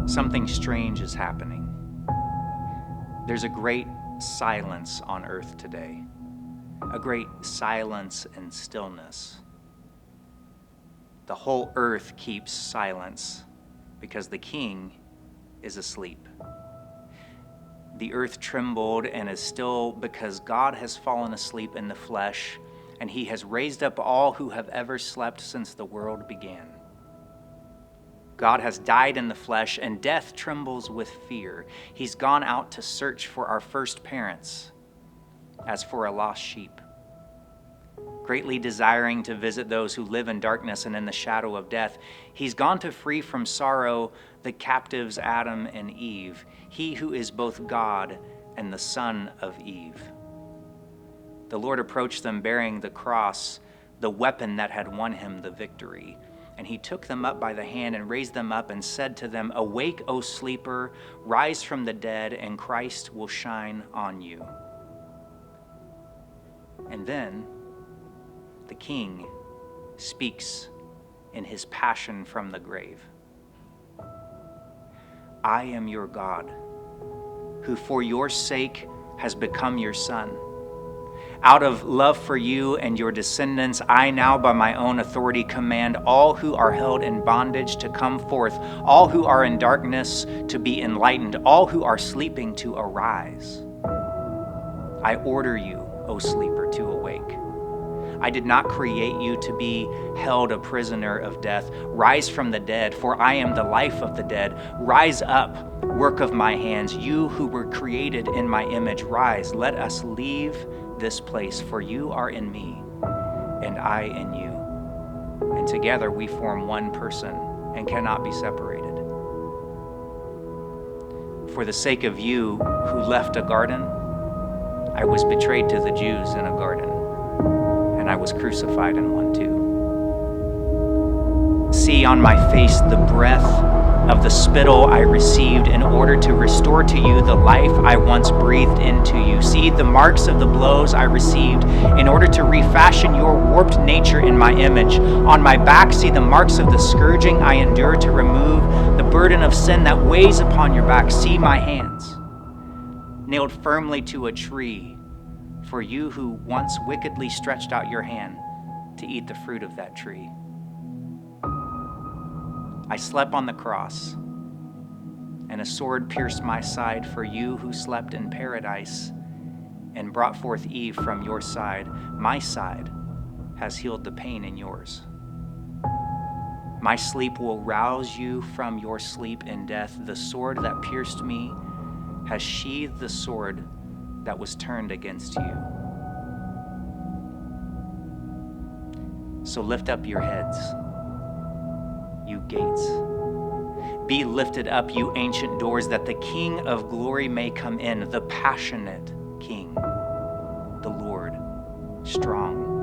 something strange is happening. There's a great silence on earth today, a great silence and stillness. The whole earth keeps silence because the King is asleep. The earth trembled and is still because God has fallen asleep in the flesh, and he has raised up all who have ever slept since the world began. God has died in the flesh, and death trembles with fear. He's gone out to search for our first parents, as for a lost sheep. Greatly desiring to visit those who live in darkness and in the shadow of death, he's gone to free from sorrow the captives Adam and Eve, he who is both God and the son of Eve. The Lord approached them bearing the cross, the weapon that had won him the victory. And he took them up by the hand and raised them up and said to them, "Awake, O sleeper, rise from the dead, and Christ will shine on you." And then the King speaks in his passion from the grave. "I am your God, who for your sake has become your son. Out of love for you and your descendants, I now by my own authority command all who are held in bondage to come forth, all who are in darkness to be enlightened, all who are sleeping to arise. I order you, O sleeper, to awake. I did not create you to be held a prisoner of death. Rise from the dead, for I am the life of the dead. Rise up, work of my hands, you who were created in my image. Rise, let us leave this place, for you are in me, and I in you. And together we form one person and cannot be separated. For the sake of you who left a garden, I was betrayed to the Jews in a garden, and I was crucified in one too. See on my face the breath of the spittle I received in order to restore to you the life I once breathed into you. See the marks of the blows I received in order to refashion your warped nature in my image. On my back, see the marks of the scourging I endured to remove the burden of sin that weighs upon your back. See my hands, nailed firmly to a tree, for you who once wickedly stretched out your hand to eat the fruit of that tree. I slept on the cross, and a sword pierced my side for you who slept in paradise and brought forth Eve from your side. My side has healed the pain in yours. My sleep will rouse you from your sleep in death. The sword that pierced me has sheathed the sword that was turned against you. So lift up your heads, you gates. Be lifted up, you ancient doors, that the King of glory may come in, the passionate King, the Lord, strong